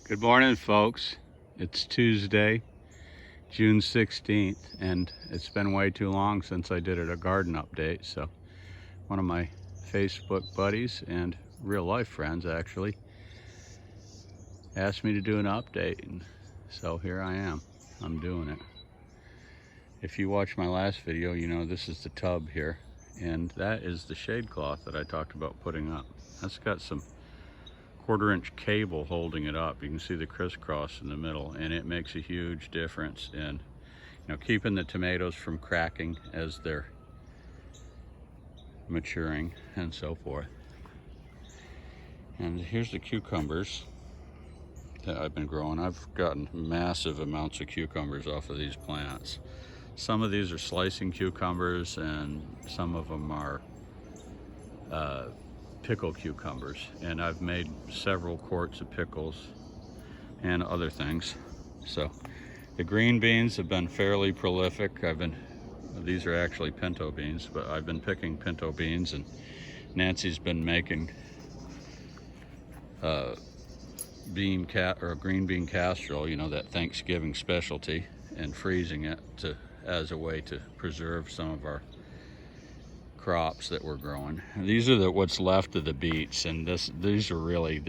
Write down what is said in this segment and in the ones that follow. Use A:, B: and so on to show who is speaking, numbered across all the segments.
A: Good morning, folks. It's Tuesday, June 16th, and it's been way too long since I did a garden update. So one of my Facebook buddies and real life friends actually asked me to do an update, and so here I am. I'm doing it. If you watched my last video, you know this is the tub here, and that is the shade cloth that I talked about putting up. That's got some 1/4-inch cable holding it up. You can see the crisscross in the middle, and it makes a huge difference in keeping the tomatoes from cracking as they're maturing and so forth. And here's the cucumbers that I've been growing. I've gotten massive amounts of cucumbers off of these plants. Some of these are slicing cucumbers, and some of them are pickle cucumbers, and I've made several quarts of pickles and other things. So the green beans have been fairly prolific. These are actually pinto beans, but I've been picking pinto beans, and Nancy's been making green bean casserole, that Thanksgiving specialty, and freezing it as a way to preserve some of our crops that we're growing. And these are what's left of the beets, and these are really,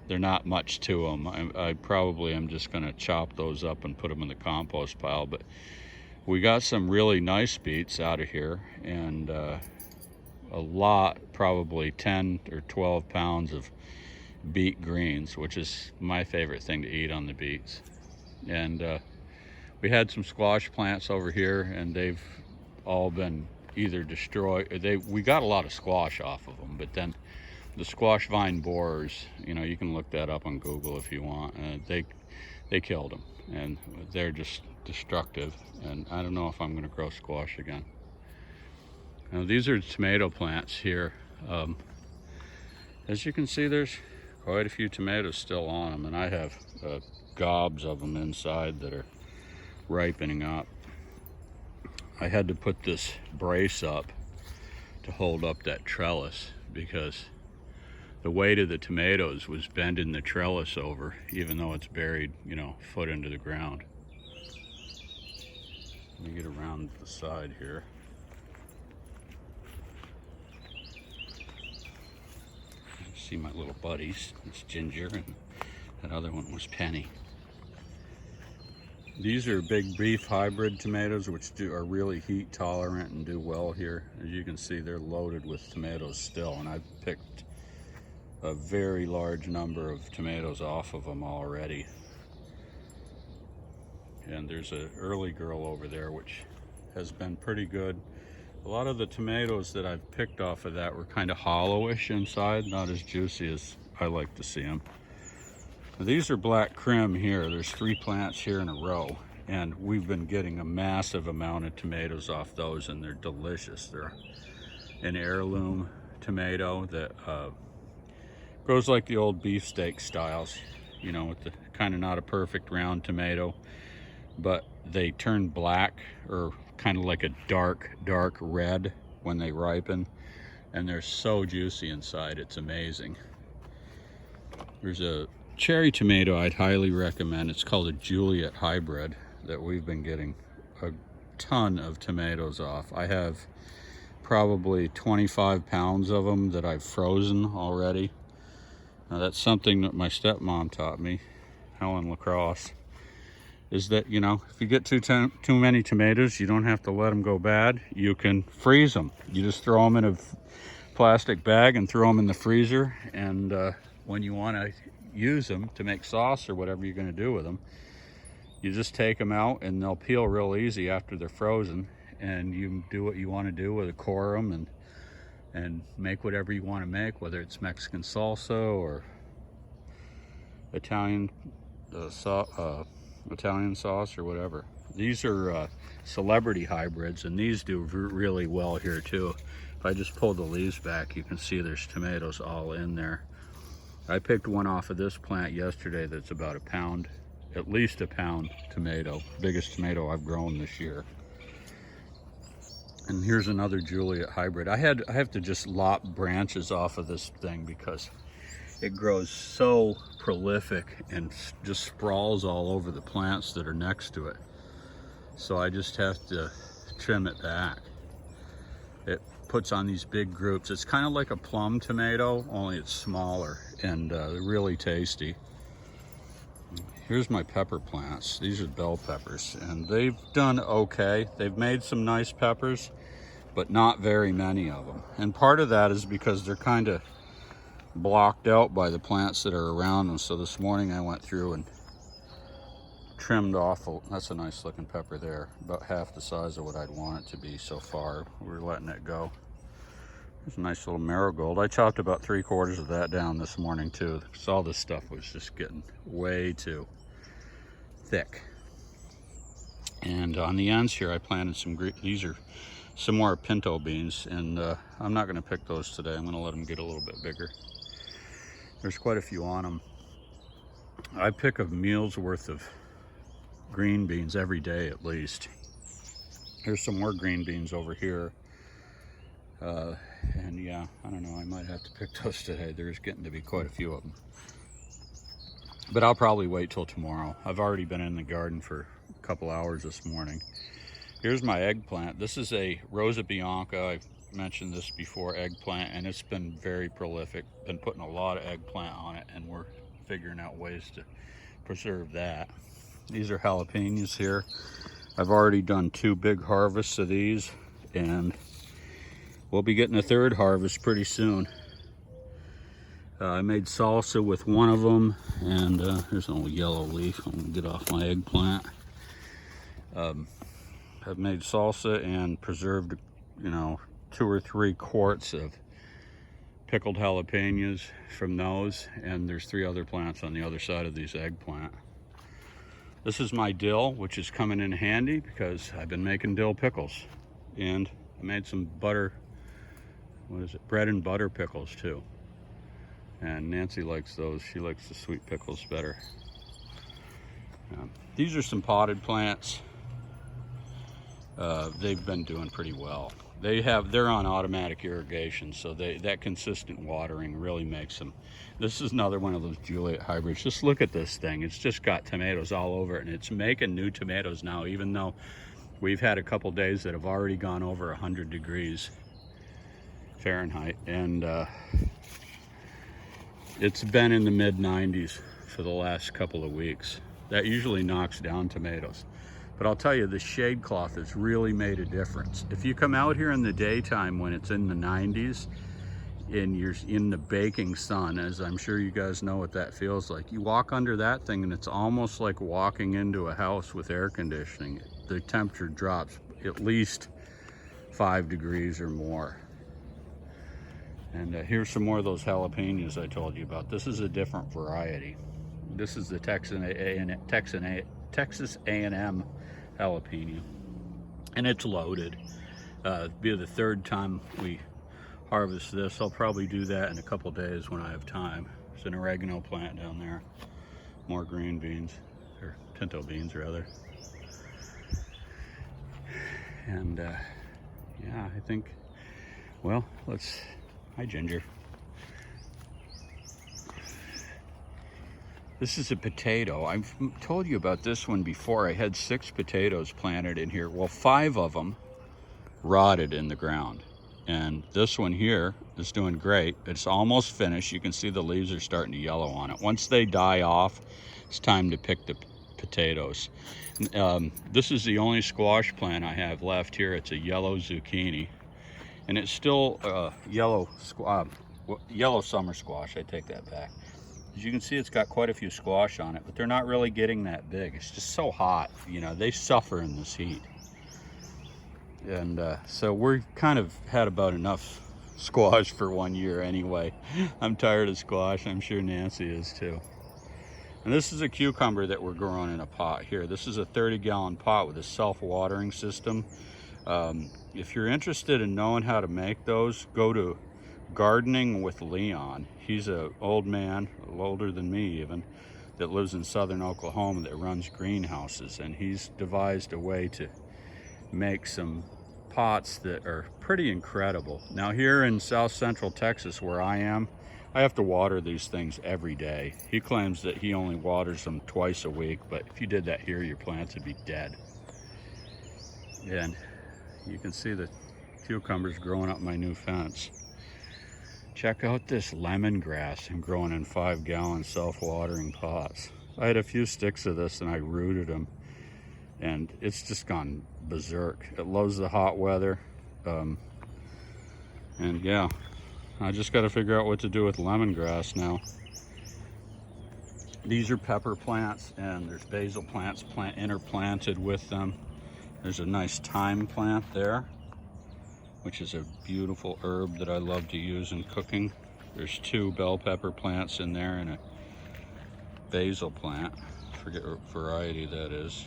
A: they're not much to them. I probably am just going to chop those up and put them in the compost pile, but we got some really nice beets out of here, and a lot, probably 10 or 12 pounds of beet greens, which is my favorite thing to eat on the beets. And we had some squash plants over here, and they've all been either destroyed. We got a lot of squash off of them, but then the squash vine borers, you can look that up on Google if you want. They killed them, and they're just destructive. And I don't know if I'm going to grow squash again. Now these are tomato plants here. As you can see, there's quite a few tomatoes still on them, and I have gobs of them inside that are ripening up. I had to put this brace up to hold up that trellis because the weight of the tomatoes was bending the trellis over, even though it's buried, a foot into the ground. Let me get around the side here. See my little buddies. It's Ginger, and that other one was Penny. These are big beef hybrid tomatoes, which are really heat tolerant and do well here. As you can see, they're loaded with tomatoes still, and I've picked a very large number of tomatoes off of them already. And there's an early girl over there, which has been pretty good. A lot of the tomatoes that I've picked off of that were kind of hollowish inside, not as juicy as I like to see them. These are black Krim here. There's 3 plants here in a row, and we've been getting a massive amount of tomatoes off those, and they're delicious. They're an heirloom tomato that grows like the old beefsteak styles, with the kind of not a perfect round tomato, but they turn black or kind of like a dark red when they ripen, and they're so juicy inside. It's amazing. There's a cherry tomato I'd highly recommend. It's called a Juliet hybrid that we've been getting a ton of tomatoes off. I have probably 25 pounds of them that I've frozen already. Now that's something that my stepmom taught me, Helen LaCrosse, is that if you get too many tomatoes, you don't have to let them go bad. You can freeze them. You just throw them in a plastic bag and throw them in the freezer, and when you want to use them to make sauce or whatever you're going to do with them, you just take them out, and they'll peel real easy after they're frozen, and you do what you want to do with a core them and make whatever you want to make, whether it's Mexican salsa or Italian sauce or whatever. These are celebrity hybrids, and these do really well here too. If I just pull the leaves back, you can see there's tomatoes all in there. I picked one off of this plant yesterday that's about a pound, at least a pound tomato. Biggest tomato I've grown this year. And here's another Juliet hybrid. I have to just lop branches off of this thing because it grows so prolific and just sprawls all over the plants that are next to it. So I just have to trim it back. It puts on these big groups. It's kind of like a plum tomato, only it's smaller and really tasty. Here's my pepper plants. These are bell peppers, and they've done okay. They've made some nice peppers, but not very many of them. And part of that is because they're kind of blocked out by the plants that are around them. So this morning I went through and trimmed off. That's a nice looking pepper there, about half the size of what I'd want it to be so far. We're letting it go. There's a nice little marigold. I chopped about 3/4 of that down this morning too, because all this stuff was just getting way too thick. And on the ends here I planted some these are some more pinto beans, and I'm not going to pick those today. I'm going to let them get a little bit bigger. There's quite a few on them. I pick a meal's worth of green beans every day at least. Here's some more green beans over here. And yeah, I don't know, I might have to pick those today. There's getting to be quite a few of them. But I'll probably wait till tomorrow. I've already been in the garden for a couple hours this morning. Here's my eggplant. This is a Rosa Bianca. I've mentioned this before, eggplant, and it's been very prolific. Been putting a lot of eggplant on it, and we're figuring out ways to preserve that. These are jalapenos here. I've already done 2 big harvests of these, and we'll be getting a 3rd harvest pretty soon. I made salsa with one of them, and there's a little yellow leaf. I'm gonna get off my eggplant. I've made salsa and preserved, you know, 2 or 3 quarts of pickled jalapenos from those, and there's 3 other plants on the other side of these eggplant. This is my dill, which is coming in handy because I've been making dill pickles, and I made some butter, bread and butter pickles too. And Nancy likes those. She likes the sweet pickles better. These are some potted plants. They've been doing pretty well. They're on automatic irrigation, so that consistent watering really makes them. This is another one of those Juliet hybrids. Just look at this thing. It's just got tomatoes all over it, and it's making new tomatoes now, even though we've had a couple days that have already gone over 100 degrees Fahrenheit, and it's been in the mid-90s for the last couple of weeks. That usually knocks down tomatoes. But I'll tell you, the shade cloth has really made a difference. If you come out here in the daytime when it's in the 90s and you're in the baking sun, as I'm sure you guys know what that feels like, you walk under that thing and it's almost like walking into a house with air conditioning. The temperature drops at least 5 degrees or more. And here's some more of those jalapenos I told you about. This is a different variety. This is the Texas A&M jalapeno, and it's loaded. It'll be the 3rd time we harvest this. I'll probably do that in a couple days when I have time. There's an oregano plant down there. More green beans, or pinto beans rather. And yeah, I think, well, hi Ginger. This is a potato. I've told you about this one before. I had 6 potatoes planted in here. Well, 5 of them rotted in the ground. And this one here is doing great. It's almost finished. You can see the leaves are starting to yellow on it. Once they die off, it's time to pick the potatoes. This is the only squash plant I have left here. It's a yellow zucchini. And it's still yellow summer squash. I take that back. As you can see, it's got quite a few squash on it, but they're not really getting that big. It's just so hot, you know, they suffer in this heat. And so we've kind of had about enough squash for 1 year anyway. I'm tired of squash. I'm sure Nancy is too. And this is a cucumber that we're growing in a pot here. This is a 30-gallon pot with a self-watering system. If you're interested in knowing how to make those, go to Gardening with Leon. He's an old man, a little older than me even, that lives in southern Oklahoma that runs greenhouses, and he's devised a way to make some pots that are pretty incredible. Now here in south central Texas where I am, I have to water these things every day. He claims that he only waters them twice a week, but if you did that here, your plants would be dead. And you can see the cucumbers growing up my new fence. Check out this lemongrass I'm growing in 5-gallon self-watering pots. I had a few sticks of this and I rooted them, and it's just gone berserk. It loves the hot weather. And yeah, I just got to figure out what to do with lemongrass now. These are pepper plants, and there's basil plants interplanted with them. There's a nice thyme plant there, which is a beautiful herb that I love to use in cooking. There's 2 bell pepper plants in there and a basil plant. I forget what variety that is.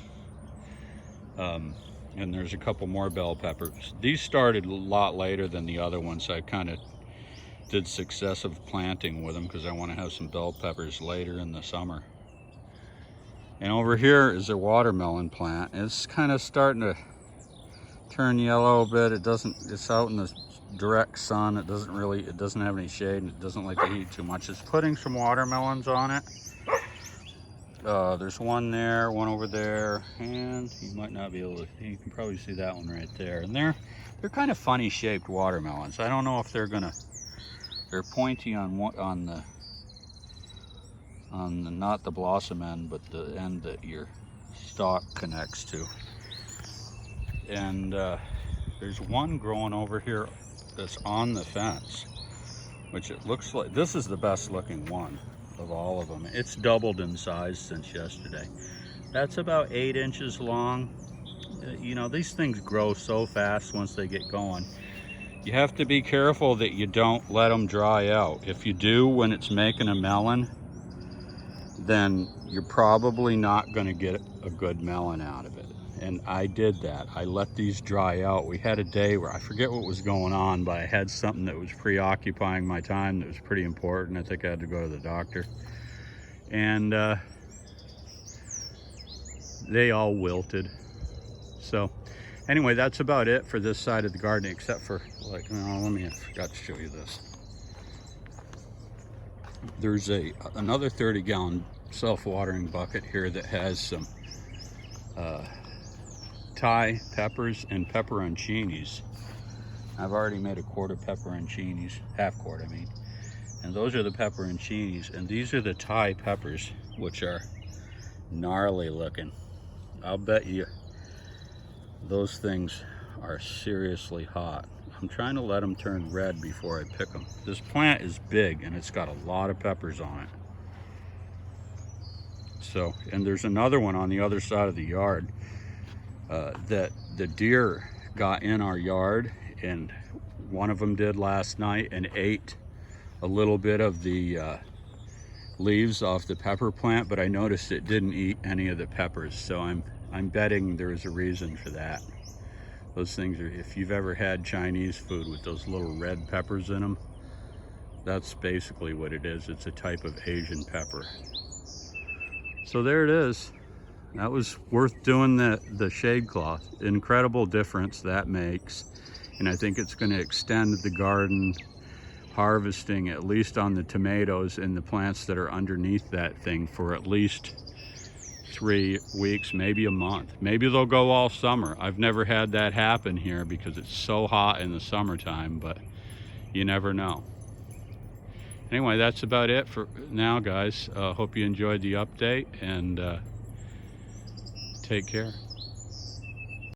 A: And there's a couple more bell peppers. These started a lot later than the other ones. I kind of did successive planting with them because I want to have some bell peppers later in the summer. And over here is a watermelon plant. It's kind of starting to turn yellow a bit. It's out in the direct sun. It doesn't have any shade, and it doesn't like the heat too much. It's putting some watermelons on it. There's one there, one over there, and you might not be able to, you can probably see that one right there. And they're kind of funny shaped watermelons. I don't know if they're pointy on the not the blossom end, but the end that your stalk connects to. And there's one growing over here that's on the fence, which it looks like, this is the best looking one of all of them. It's doubled in size since yesterday. That's about 8 inches long. You know, these things grow so fast once they get going. You have to be careful that you don't let them dry out. If you do when it's making a melon, then you're probably not going to get a good melon out of it. And I did that. I let these dry out. We had a day where I forget what was going on, but I had something that was preoccupying my time that was pretty important. I think I had to go to the doctor. And they all wilted. So anyway, that's about it for this side of the garden, except for, like, I forgot to show you this. There's another 30-gallon self-watering bucket here that has some Thai peppers and pepperoncinis. I've already made a quart of pepperoncinis, half quart I mean, and those are the pepperoncinis, and these are the Thai peppers, which are gnarly looking. I'll bet you those things are seriously hot. I'm trying to let them turn red before I pick them. This plant is big and it's got a lot of peppers on it. So, and there's another one on the other side of the yard that the deer got in our yard, and one of them did last night and ate a little bit of the leaves off the pepper plant, but I noticed it didn't eat any of the peppers, so I'm betting there's a reason for that. Those things are, if you've ever had Chinese food with those little red peppers in them, that's basically what it is. It's a type of Asian pepper. So there it is. That was worth doing the shade cloth. Incredible difference that makes. And I think it's going to extend the garden harvesting, at least on the tomatoes and the plants that are underneath that thing, for at least 3 weeks, maybe a month. Maybe they'll go all summer. I've never had that happen here because it's so hot in the summertime, but you never know. Anyway, that's about it for now, guys. Hope you enjoyed the update, and take care.